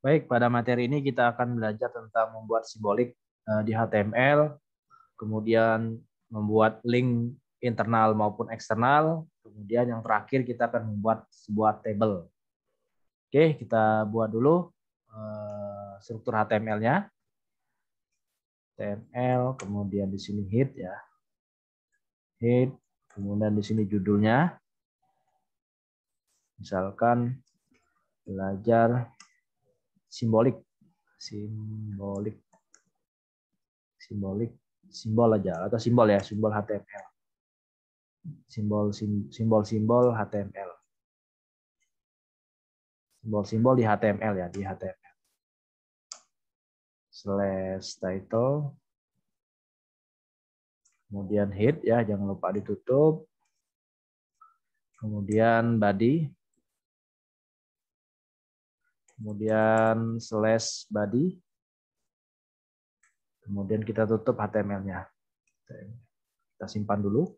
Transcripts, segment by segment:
Baik, pada materi ini kita akan belajar tentang membuat simbolik di HTML, kemudian membuat link internal maupun eksternal, kemudian yang terakhir kita akan membuat sebuah table. Oke, kita buat dulu struktur HTML-nya. HTML, kemudian di sini head ya. Head, kemudian di sini judulnya. Misalkan belajar simbolik, simbol aja atau simbol ya, simbol HTML. Simbol HTML. Simbol-simbol di HTML ya, di HTML. Slash title. Kemudian head ya, jangan lupa ditutup. Kemudian body. Kemudian slash body. Kemudian kita tutup HTML-nya. Kita simpan dulu.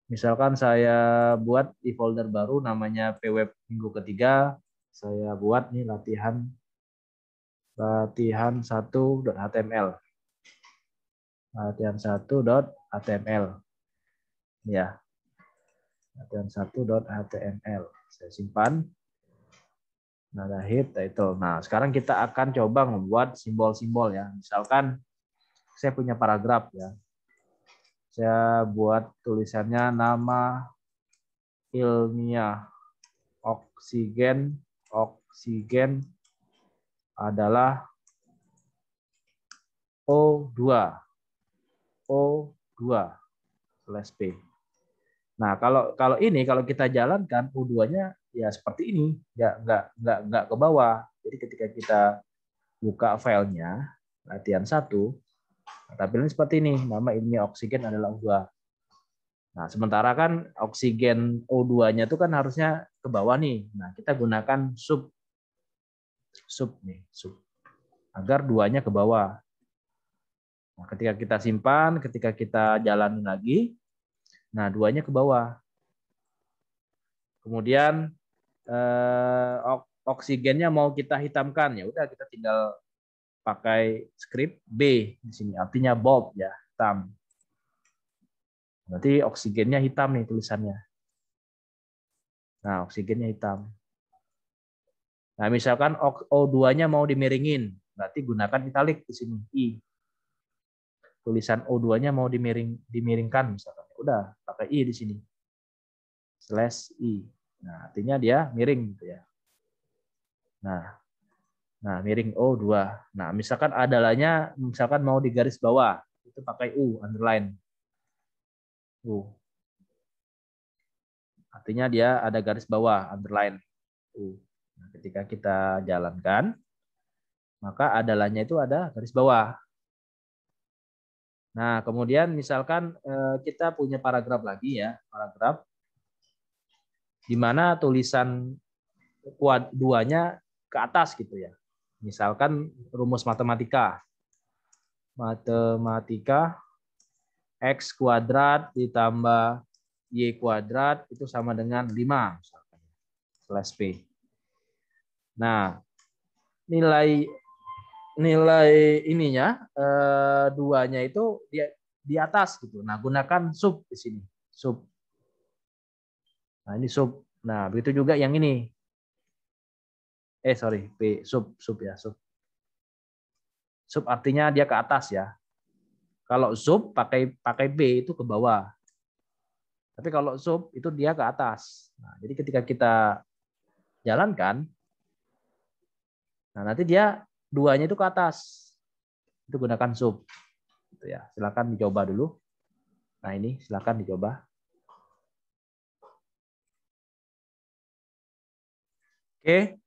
Misalkan saya buat di folder baru namanya pweb minggu ketiga. Saya buat nih latihan 1.html. Latihan 1.html. Ya. Latihan 1.html. Saya simpan. Nada head title. Nah, sekarang kita akan coba membuat simbol-simbol ya. Misalkan saya punya paragraf ya. Saya buat tulisannya nama ilmiah oksigen adalah O2 /P. Nah, kalau kita jalankan O2-nya ya seperti ini, nggak ke bawah. Jadi ketika kita buka filenya latihan 1, tampilannya seperti ini, nama ilmiah oksigen adalah O2. Nah, sementara kan oksigen O2-nya itu kan harusnya ke bawah nih. Nah, kita gunakan sub agar 2-nya ke bawah. Nah, ketika kita simpan, ketika kita jalanin lagi, nah 2-nya ke bawah. Kemudian oksigennya mau kita hitamkan, ya udah kita tinggal pakai script B di sini, artinya bold ya, hitam. Berarti oksigennya hitam nih tulisannya. Nah, oksigennya hitam. Nah, misalkan O2-nya mau dimiringin, berarti gunakan italic di sini, I. Tulisan O2-nya mau dimiringkan misalkan. Udah, pakai I di sini. /I. Nah, artinya dia miring gitu ya. Nah, miring O2. Nah, misalkan adalahnya misalkan mau di garis bawah, itu pakai U, underline. U. Artinya dia ada garis bawah, underline. U. Nah, ketika kita jalankan, maka adalahnya itu ada garis bawah. Nah, kemudian misalkan kita punya paragraf lagi ya, paragraf di mana tulisan duanya ke atas gitu ya. Misalkan rumus matematika. Matematika X kuadrat ditambah Y kuadrat itu sama dengan 5 misalkan. /P. Nah, nilai ininya duanya itu di atas gitu. Nah, gunakan sub di sini. Sub. Nah, ini sub. Nah, begitu juga yang ini. P sub ya, sub. Sub artinya dia ke atas ya. Kalau sub pakai B itu ke bawah. Tapi kalau sub itu dia ke atas. Nah, jadi ketika kita jalankan, nah nanti dia duanya itu ke atas. Itu gunakan sub. Gitu ya. Silakan dicoba dulu. Nah, ini silakan dicoba. Oke.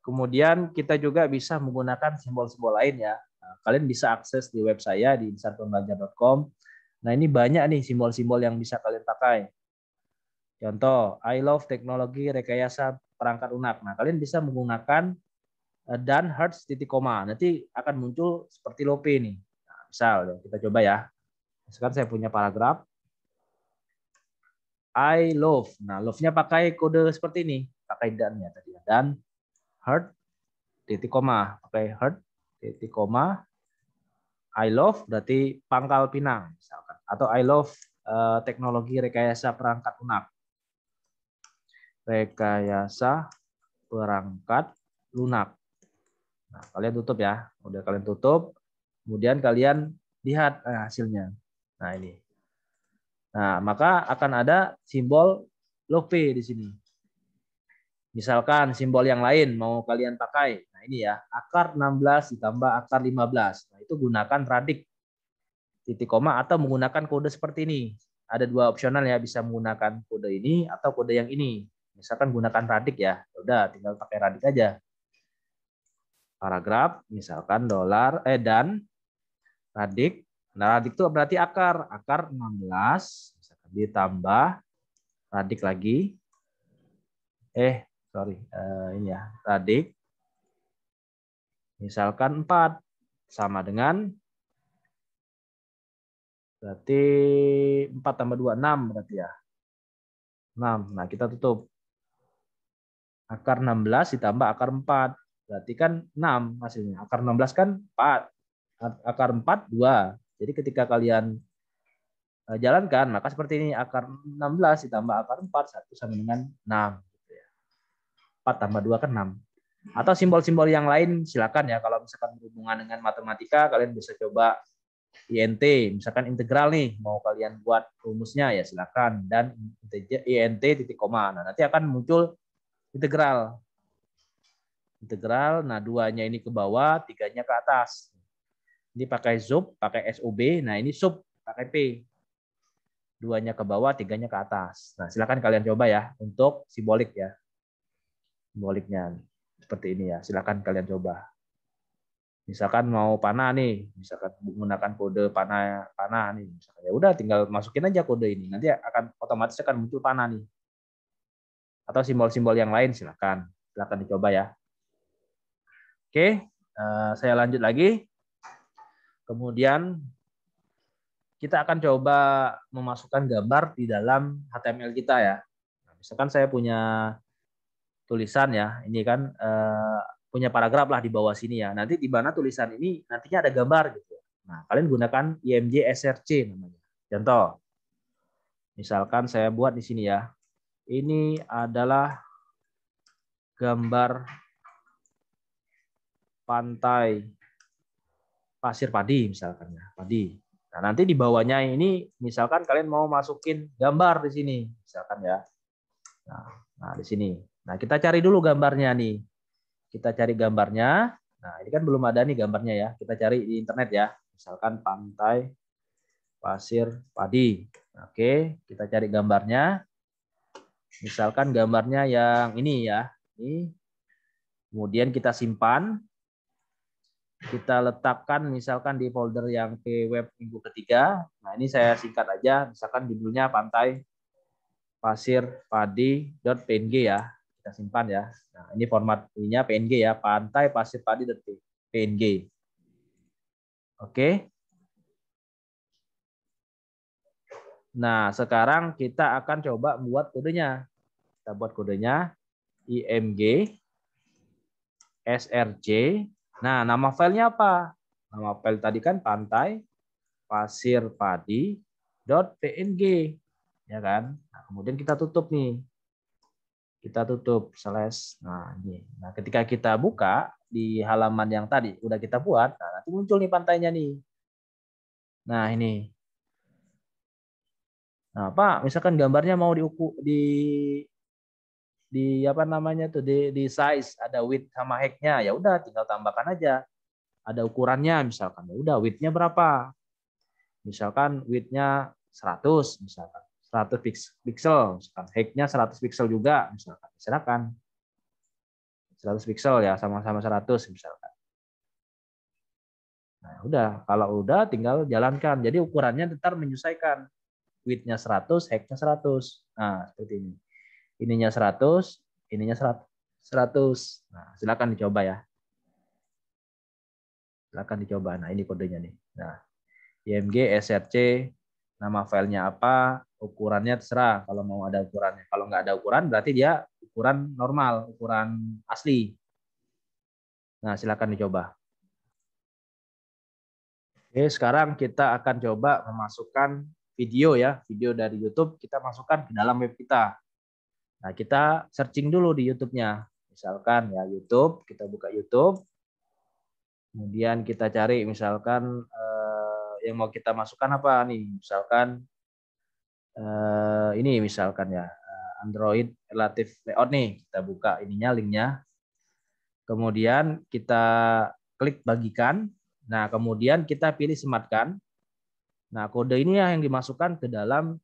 Kemudian kita juga bisa menggunakan simbol-simbol lain ya. Nah, kalian bisa akses di web saya di insarpembelajar.com. Nah, ini banyak nih simbol-simbol yang bisa kalian pakai. Contoh, I love teknologi rekayasa perangkat lunak. Nah, kalian bisa menggunakan dan hearts titik koma. Nanti akan muncul seperti Lope nih. Nah, misal kita coba ya. Sekarang saya punya paragraf. I love. Nah, love-nya pakai kode seperti ini. Pakai dan ya tadi. Dan heart titik koma, pakai heart titik koma, I love berarti Pangkal Pinang misalkan, atau I love teknologi rekayasa perangkat lunak. Rekayasa perangkat lunak. Nah, kalian tutup ya. Udah kalian tutup, kemudian kalian lihat hasilnya. Nah, ini. Nah, maka akan ada simbol log P di sini. Misalkan simbol yang lain mau kalian pakai. Nah, ini ya, akar 16 ditambah akar 15. Nah, itu gunakan radik titik koma atau menggunakan kode seperti ini. Ada dua opsional ya, bisa menggunakan kode ini atau kode yang ini. Misalkan gunakan radik ya. Udah, tinggal pakai radik aja. Paragraf, misalkan dan radik. Nah, radik itu berarti akar 16 misalkan ditambah radik lagi. Ini ya, radik. Misalkan 4 sama dengan berarti 4 tambah 2 6 berarti ya. 6. Nah, kita tutup. Akar 16 ditambah akar 4. Berarti kan 6 hasilnya. Akar 16 kan 4. Akar 4 2. Jadi ketika kalian jalankan, maka seperti ini, akar 16 ditambah akar 4, 1 sama dengan 6. 4 tambah 2 kan 6. Atau simbol-simbol yang lain silakan ya, kalau misalkan berhubungan dengan matematika, kalian bisa coba INT, misalkan integral nih, mau kalian buat rumusnya ya silakan, dan INT titik koma. Nah, nanti akan muncul integral. Integral, nah 2-nya ini ke bawah, 3-nya ke atas. Ini pakai sub, pakai SUB, nah ini sub, pakai P. 2-nya ke bawah, 3-nya ke atas. Nah, silakan kalian coba ya untuk simbolik ya. Simboliknya seperti ini ya. Silakan kalian coba. Misalkan mau panah nih, misalkan menggunakan kode panah nih, misalkan ya udah tinggal masukin aja kode ini. Nanti akan otomatis akan muncul panah nih. Atau simbol-simbol yang lain silakan. Silakan dicoba ya. Oke, saya lanjut lagi. Kemudian kita akan coba memasukkan gambar di dalam HTML kita ya. Nah, misalkan saya punya tulisan ya, ini kan punya paragraf lah di bawah sini ya. Nanti di mana tulisan ini nantinya ada gambar gitu. Nah, kalian gunakan IMG SRC namanya. Contoh, misalkan saya buat di sini ya. Ini adalah gambar pantai pasir padi misalkan ya, padi. Nah, nanti di bawahnya ini misalkan kalian mau masukin gambar di sini, misalkan ya. Nah, di sini. Nah, kita cari dulu gambarnya nih. Kita cari gambarnya. Nah, ini kan belum ada nih gambarnya ya. Kita cari di internet ya. Misalkan pantai pasir padi. Oke, kita cari gambarnya. Misalkan gambarnya yang ini ya. Ini. Kemudian kita simpan. Kita letakkan misalkan di folder yang web minggu ketiga. Nah, ini saya singkat aja. Misalkan judulnya pantai pasir padi.png ya. Kita simpan ya. Nah, ini format ininya PNG ya. Pantai pasir padi.png. Oke. Nah, sekarang kita akan coba buat kodenya. Kita buat kodenya IMG SRC. Nah, nama filenya apa? Nama file tadi kan pantai pasir padi.png, ya kan? Nah, kemudian kita tutup nih. Kita tutup slash. Nah, ini. Nah, ketika kita buka di halaman yang tadi udah kita buat, nah nanti muncul nih pantainya nih. Nah, ini. Nah, Pak, misalkan gambarnya mau diukur di apa namanya tuh di size, ada width sama height-nya, ya udah tinggal tambahkan aja. Ada ukurannya misalkan, ya udah width-nya berapa? Misalkan width-nya 100 misalkan. 100 pixel, misalkan height-nya 100 pixel juga misalkan. Silakan. 100 pixel ya, sama-sama 100 misalkan. Nah, udah, kalau udah tinggal jalankan. Jadi ukurannya ntar menyesuaikan. Width-nya 100, height-nya 100. Nah, seperti ini. Ininya 100, ininya 100. Nah, silakan dicoba ya. Silakan dicoba. Nah, ini kodenya nih. Nah, IMG SRC, nama filenya apa, ukurannya terserah kalau mau ada ukurannya. Kalau nggak ada ukuran berarti dia ukuran normal, ukuran asli. Nah, silakan dicoba. Oke, sekarang kita akan coba memasukkan video ya, video dari YouTube kita masukkan ke dalam web kita. Nah, kita searching dulu di YouTube-nya. Misalkan ya YouTube, kita buka YouTube. Kemudian kita cari misalkan yang mau kita masukkan apa nih? Misalkan ini misalkan ya Android Relative Layout nih. Kita buka ininya linknya. Kemudian kita klik bagikan. Nah, kemudian kita pilih sematkan. Nah, kode ini yang dimasukkan ke dalam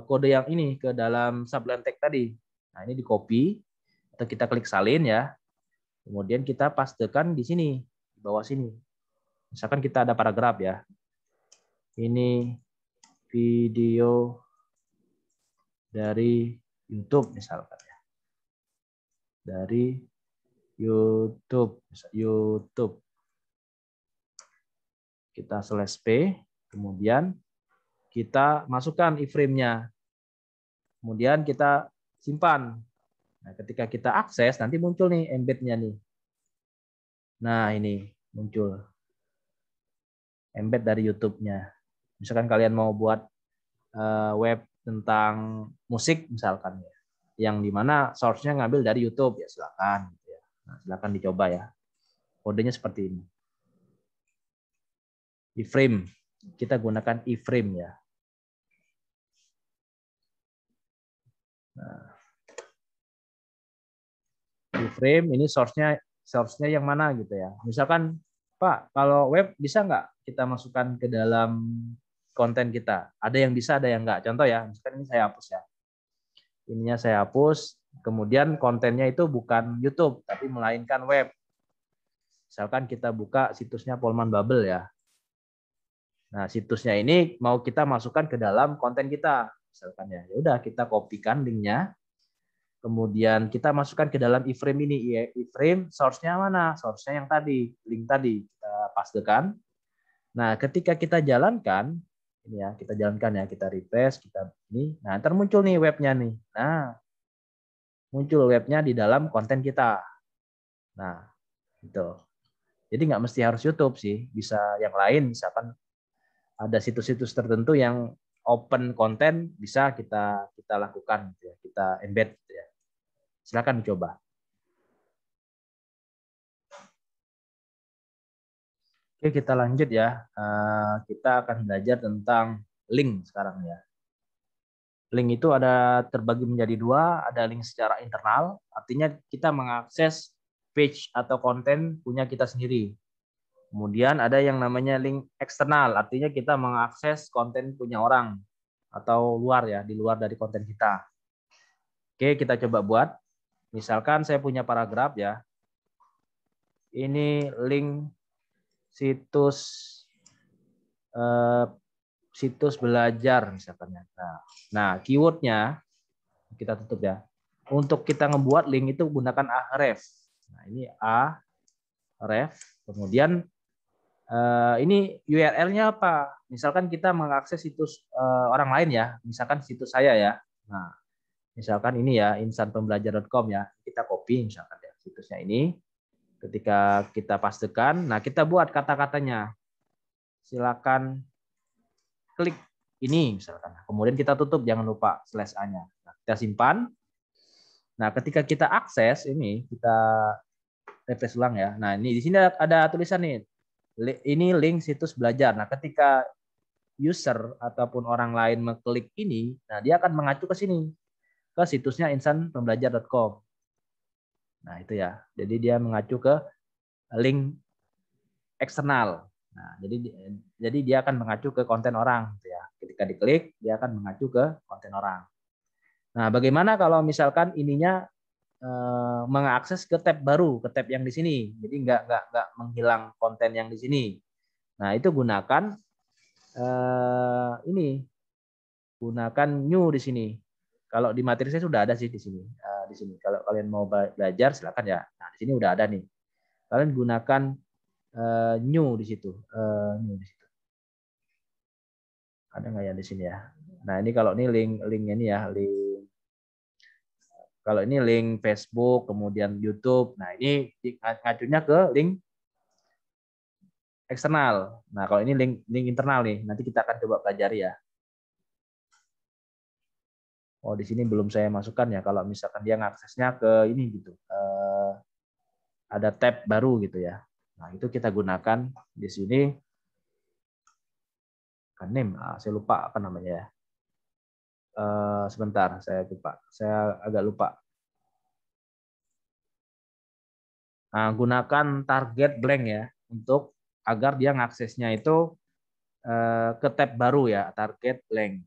kode yang ini ke dalam Sublime Text tadi. Nah, ini di copy atau kita klik salin ya. Kemudian kita pastekan di sini, di bawah sini. Misalkan kita ada paragraf ya. Ini video dari YouTube misalkan ya. Dari YouTube. Kita /p, kemudian kita masukkan iframe-nya. Kemudian kita simpan. Nah, ketika kita akses, nanti muncul nih embed-nya nih. Nah, ini muncul embed dari YouTube-nya. Misalkan kalian mau buat web tentang musik misalkan ya, yang dimana source-nya ngambil dari YouTube ya silakan. Nah, silakan dicoba ya. Kodenya seperti ini. Iframe. Kita gunakan iframe ya. Nah, iframe ini source-nya yang mana gitu ya. Misalkan Pak, kalau web bisa nggak kita masukkan ke dalam konten kita? Ada yang bisa, ada yang nggak. Contoh ya, misalkan ini saya hapus ya. Ininya saya hapus, kemudian kontennya itu bukan YouTube, tapi melainkan web. Misalkan kita buka situsnya Polman Bubble ya. Nah, situsnya ini mau kita masukkan ke dalam konten kita. Misalkan ya, ya udah kita kopikan linknya. Kemudian kita masukkan ke dalam iframe ini. Iframe source-nya mana? Source-nya yang tadi, link tadi kita pastekan. Nah, ketika kita jalankan, ini ya, kita jalankan ya, kita refresh, kita ini. Nah, ntar muncul nih webnya nih. Nah, muncul webnya di dalam konten kita. Nah, gitu. Jadi nggak mesti harus YouTube sih, bisa yang lain, misalkan ada situs-situs tertentu yang open konten bisa kita lakukan, gitu ya. Kita embed, gitu ya. Silakan dicoba. Oke, kita lanjut ya. Kita akan belajar tentang link sekarang ya. Link itu ada terbagi menjadi dua, ada link secara internal, artinya kita mengakses page atau konten punya kita sendiri. Kemudian ada yang namanya link eksternal, artinya kita mengakses konten punya orang atau luar ya, di luar dari konten kita. Oke, kita coba buat. Misalkan saya punya paragraf ya. Ini link situs situs belajar misalkan. Nah, keywordnya kita tutup ya. Untuk kita ngebuat link itu gunakan Ahref. Nah, ini Ahref. Kemudian ini URL-nya apa? Misalkan kita mengakses situs orang lain ya, misalkan situs saya ya. Nah, misalkan ini ya insanpembelajar.com ya. Kita copy misalkan ya situsnya ini. Ketika kita pastekan, nah kita buat kata-katanya. Silakan klik ini misalkan. Kemudian kita tutup, jangan lupa /a-nya. Nah, kita simpan. Nah, ketika kita akses ini, kita refresh ulang ya. Nah, ini di sini ada tulisan nih. Ini link situs belajar. Nah, ketika user ataupun orang lain mengklik ini, nah dia akan mengacu ke sini, ke situsnya insanpembelajar.com. Nah, itu ya. Jadi dia mengacu ke link eksternal. Nah, jadi dia akan mengacu ke konten orang gitu ya. Ketika diklik, dia akan mengacu ke konten orang. Nah, bagaimana kalau misalkan ininya mengakses ke tab baru, ke tab yang di sini. Jadi nggak menghilang konten yang di sini. Nah, itu gunakan ini, gunakan new di sini. Kalau di materi saya sudah ada sih di sini. Di sini. Kalau kalian mau belajar silakan ya. Nah, di sini udah ada nih. Kalian gunakan new di situ. New di situ. Ada nggak ya di sini ya? Nah, ini kalau ini link ini ya, link Kalau ini link Facebook, kemudian YouTube. Nah, ini ngacunya ke link eksternal. Nah, kalau ini link internal nih. Nanti kita akan coba pelajari ya. Oh, di sini belum saya masukkan ya. Kalau misalkan dia ngaksesnya ke ini gitu. Ada tab baru gitu ya. Nah, itu kita gunakan di sini. Kan name, saya lupa apa namanya ya. Sebentar, saya lupa. Saya agak lupa. Nah, gunakan target blank ya untuk agar dia ngaksesnya itu ke tab baru ya, target blank.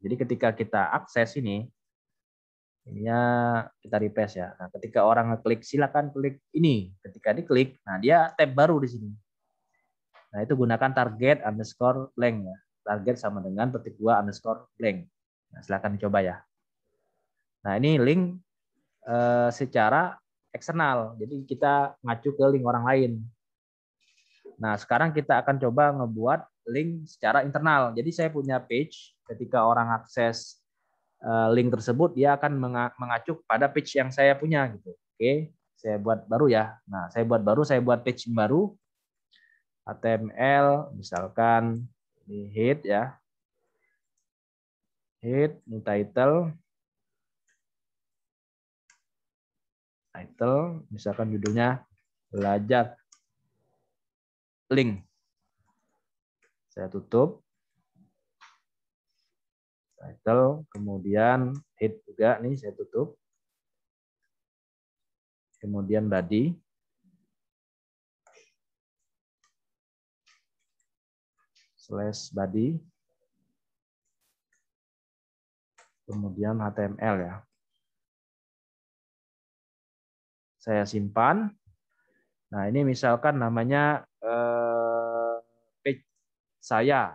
Jadi ketika kita akses ini, ininya kita refresh ya. Nah, ketika orang ngeklik, silakan klik ini. Ketika diklik, nah dia tab baru di sini. Nah, itu gunakan target underscore blank ya. Target sama dengan petik 2 underscore blank. Nah, silakan dicoba ya. Nah, ini link secara eksternal. Jadi kita ngacu ke link orang lain. Nah, sekarang kita akan coba ngebuat link secara internal. Jadi saya punya page, ketika orang akses link tersebut, dia akan mengacu pada page yang saya punya gitu. Oke, saya buat baru ya. Nah, saya buat page yang baru. HTML, misalkan ini head ya. Head, ini title, misalkan judulnya belajar link. Saya tutup. Title, kemudian head juga nih saya tutup. Kemudian body. /body. Kemudian HTML ya. Saya simpan. Nah, ini misalkan namanya page saya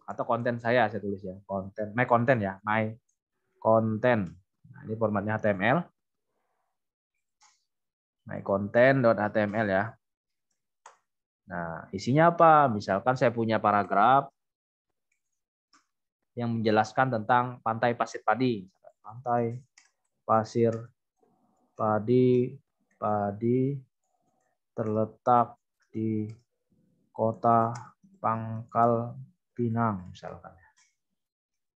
atau konten saya tulis ya. Konten, my content ya, my content. Nah, ini formatnya HTML. My content.html ya. Nah, isinya apa? Misalkan saya punya paragraf yang menjelaskan tentang pantai pasir padi. Pantai pasir padi terletak di kota Pangkal Pinang misalkan.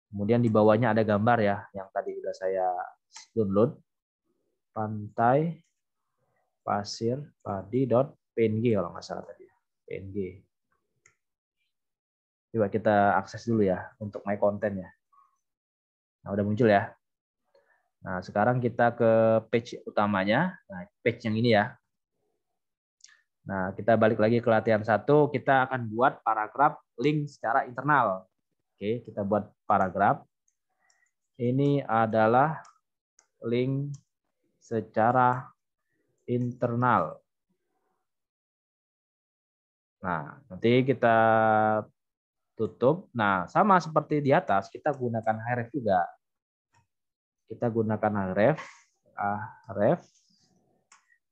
Kemudian di bawahnya ada gambar ya, yang tadi sudah saya download. Pantai pasir padi.png kalau nggak salah tadi. PNG. Coba kita akses dulu ya untuk my content ya. Nah, udah muncul ya. Nah, sekarang kita ke page utamanya. Nah, page yang ini ya. Nah, kita balik lagi ke latihan 1. Kita akan buat paragraf link secara internal. Oke, kita buat paragraf. Ini adalah link secara internal. Nah, nanti kita tutup. Nah, sama seperti di atas, kita gunakan href juga. Kita gunakan href.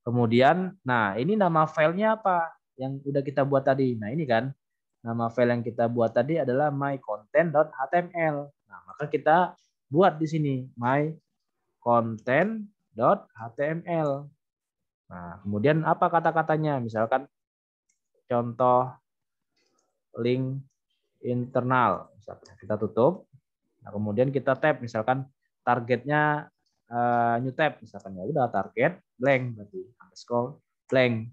Kemudian, nah ini nama filenya apa? Yang udah kita buat tadi. Nah ini kan, nama file yang kita buat tadi adalah mycontent.html. Nah, maka kita buat di sini mycontent.html. Nah, kemudian apa kata-katanya? Misalkan contoh link internal. Misalkan kita tutup. Nah, kemudian kita tab. Misalkan targetnya new tab. Misalkan ya udah target blank berarti underscore blank.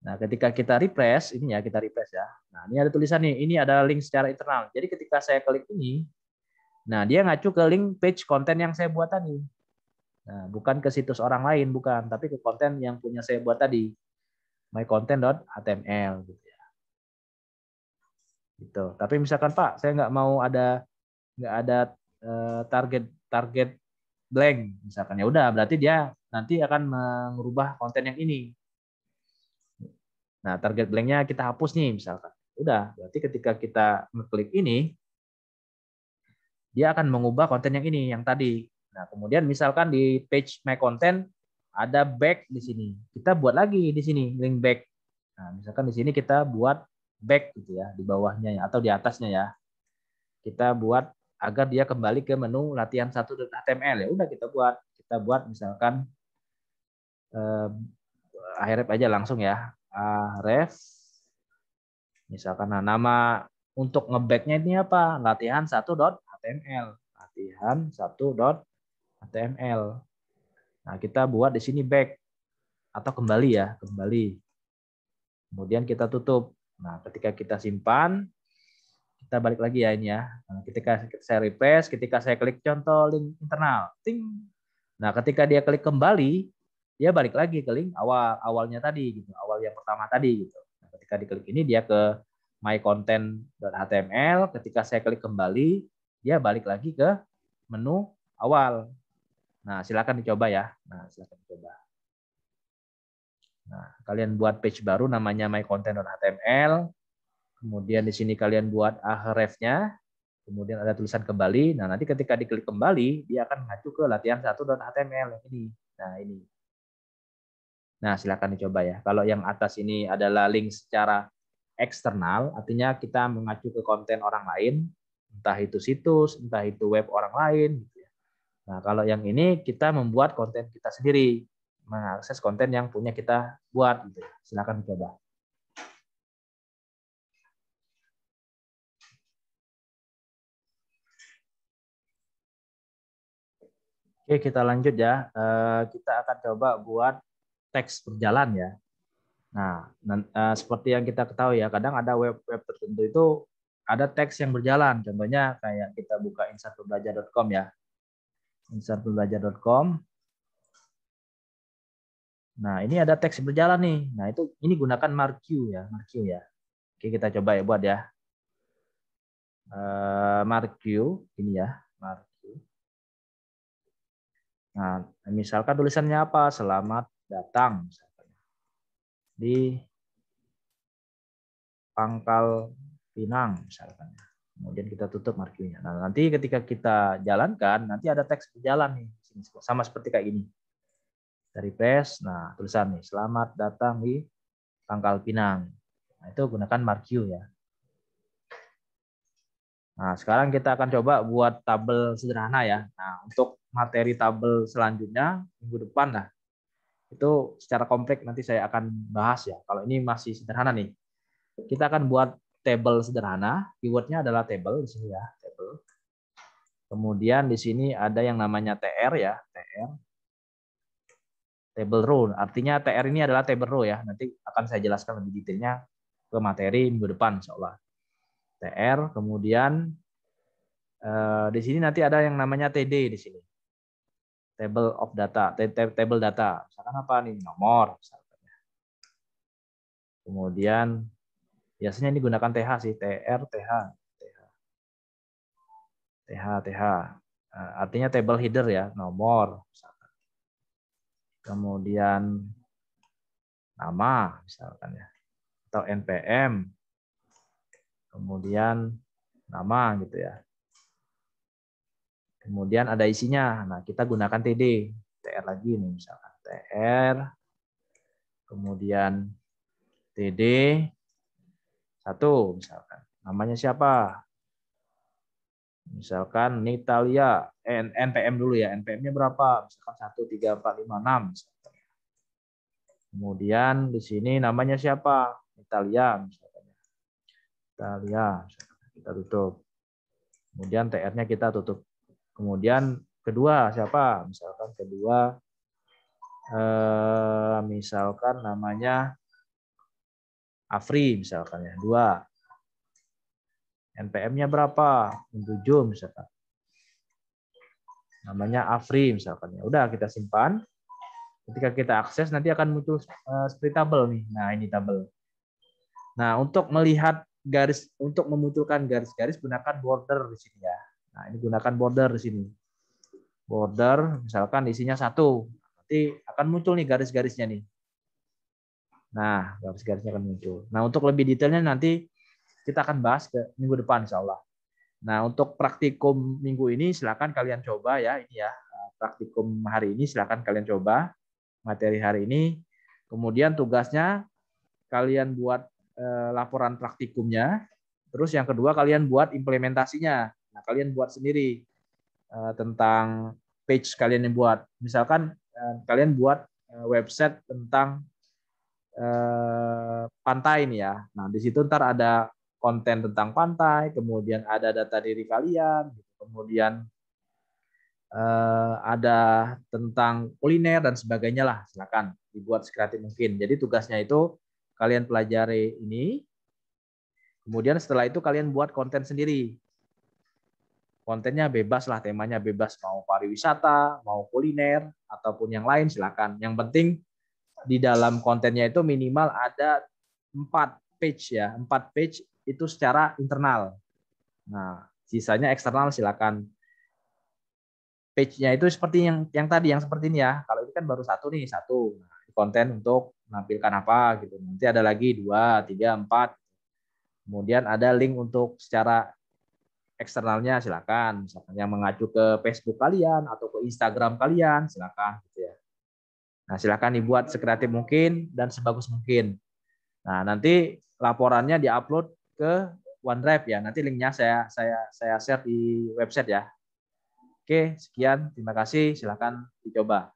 Nah, ketika kita refresh, ini ya kita refresh ya. Nah, ini ada tulisan nih, ini ada link secara internal. Jadi ketika saya klik ini, nah dia ngacu ke link page konten yang saya buat tadi. Nah, bukan ke situs orang lain, bukan, tapi ke konten yang punya saya buat tadi. mycontent.html gitu ya. Gitu. Tapi misalkan Pak, saya nggak ada target blank misalkan, ya udah berarti dia nanti akan mengubah konten yang ini. Nah, target blanknya kita hapus nih misalkan. Udah, berarti ketika kita ngeklik ini, dia akan mengubah konten yang ini, yang tadi. Nah, kemudian misalkan di page my content ada back di sini. Kita buat lagi di sini link back. Nah, misalkan di sini kita buat back gitu ya, di bawahnya ya atau di atasnya ya. Kita buat agar dia kembali ke menu latihan 1.html. Ya udah kita buat misalkan href aja langsung ya. Href misalkan nama untuk ngebacknya ini apa? Latihan 1.html. Latihan 1.html. Nah, kita buat di sini back atau kembali ya, kembali. Kemudian kita tutup. Nah, ketika kita simpan, kita balik lagi ya ini ya. Nah, ketika saya refresh, ketika saya klik contoh link internal, ting. Nah, ketika dia klik kembali, dia balik lagi ke link awalnya tadi gitu, awal yang pertama tadi gitu. Nah, ketika diklik ini dia ke mycontent.html, ketika saya klik kembali, dia balik lagi ke menu awal. Nah, silakan dicoba ya. Nah, silakan dicoba. Nah, kalian buat page baru namanya mycontent.html. Kemudian di sini kalian buat href-nya. Kemudian ada tulisan kembali. Nah, nanti ketika diklik kembali, dia akan mengacu ke latihan 1.html yang ini. Nah, ini. Nah, silakan dicoba ya. Kalau yang atas ini adalah link secara eksternal, artinya kita mengacu ke konten orang lain, entah itu situs, entah itu web orang lain. Nah, kalau yang ini kita membuat konten kita sendiri, mengakses konten yang punya kita buat. Gitu. Silakan dicoba. Oke, kita lanjut ya. Kita akan coba buat teks berjalan ya. Nah, seperti yang kita ketahui ya, kadang ada web-web tertentu itu ada teks yang berjalan. Contohnya kayak kita buka insarpembelajar.com ya. insarpembelajar.com. Nah, ini ada teks berjalan nih. Nah, ini gunakan Marquee ya, Marquee ya. Oke, kita coba ya buat ya. Marquee ini ya, Marquee. Nah, misalkan tulisannya apa? Selamat datang misalkan. Di Pangkal Pinang misalkan. Kemudian kita tutup Marquee-nya. Nah, nanti ketika kita jalankan, nanti ada teks berjalan nih. Sama seperti kayak gini. Dari press, nah tulisan nih, selamat datang di Pangkal Pinang. Nah, itu gunakan Marquee ya. Nah, sekarang kita akan coba buat tabel sederhana ya. Nah, untuk materi tabel selanjutnya, minggu depan lah. Itu secara kompleks nanti saya akan bahas ya. Kalau ini masih sederhana nih. Kita akan buat table sederhana. Keywordnya adalah table di sini ya. Table. Kemudian di sini ada yang namanya TR ya. TR. Table row. Artinya TR ini adalah table row ya. Nanti akan saya jelaskan lebih detailnya ke materi minggu depan insya Allah. TR, kemudian di sini nanti ada yang namanya TD di sini. Table of data, table data. Misalkan apa nih? Nomor. Misalkan. Kemudian biasanya ini gunakan TH sih, TR, TH. TH. Artinya table header ya, nomor. Misalkan. Kemudian nama, misalkan ya. Atau NPM. Kemudian nama gitu ya. Kemudian ada isinya. Nah, kita gunakan TD. TR lagi nih misalkan. TR. Kemudian TD 1 misalkan. Namanya siapa? Misalkan Nitalia. NPM dulu ya. NPM-nya berapa? Misalkan 1, 3, 4, 5, 6. Misalkan. Kemudian di sini namanya siapa? Nitalia misalkan. Nitalia. Misalkan. Kita tutup. Kemudian TR-nya kita tutup. Kemudian kedua siapa? Misalkan kedua misalkan namanya Afri misalkan ya. 2. NPM-nya berapa? 7 misalkan. Namanya Afri misalkan ya. Udah kita simpan. Ketika kita akses nanti akan muncul seperti tabel nih. Nah, ini tabel. Nah, untuk melihat garis, untuk memunculkan garis-garis gunakan border di sini ya. Nah, ini gunakan border di sini. Border misalkan isinya 1. Nanti akan muncul nih garis-garisnya nih. Nah, garis-garisnya akan muncul. Nah, untuk lebih detailnya nanti kita akan bahas ke minggu depan insya Allah. Nah, untuk praktikum minggu ini silakan kalian coba ya. Ini ya, praktikum hari ini silakan kalian coba materi hari ini. Kemudian tugasnya kalian buat laporan praktikumnya. Terus yang kedua kalian buat implementasinya. Nah, Nah, kalian buat sendiri tentang page kalian yang buat. Misalkan kalian buat website tentang pantai nih ya. Nah, di situ ntar ada konten tentang pantai, kemudian ada data diri kalian, kemudian ada tentang kuliner dan sebagainya lah. Silakan dibuat sekreatif mungkin. Jadi tugasnya itu kalian pelajari ini, kemudian setelah itu kalian buat konten sendiri. Kontennya bebas lah, temanya bebas, mau pariwisata, mau kuliner, ataupun yang lain silakan. Yang penting di dalam kontennya itu minimal ada 4 page ya, 4 page itu secara internal. Nah, sisanya eksternal silakan. Page-nya itu seperti yang tadi, yang seperti ini ya. Kalau ini kan baru satu nih, satu. Nah, konten untuk menampilkan apa gitu. Nanti ada lagi 2, 3, 4. Kemudian ada link untuk secara eksternalnya silakan. Misalkan yang mengacu ke Facebook kalian atau ke Instagram kalian silakan gitu ya. Nah, silakan dibuat sekreatif mungkin dan sebagus mungkin. Nah, nanti laporannya diupload ke OneDrive ya. Nanti linknya saya share di website ya. Oke, sekian. Terima kasih. Silakan dicoba.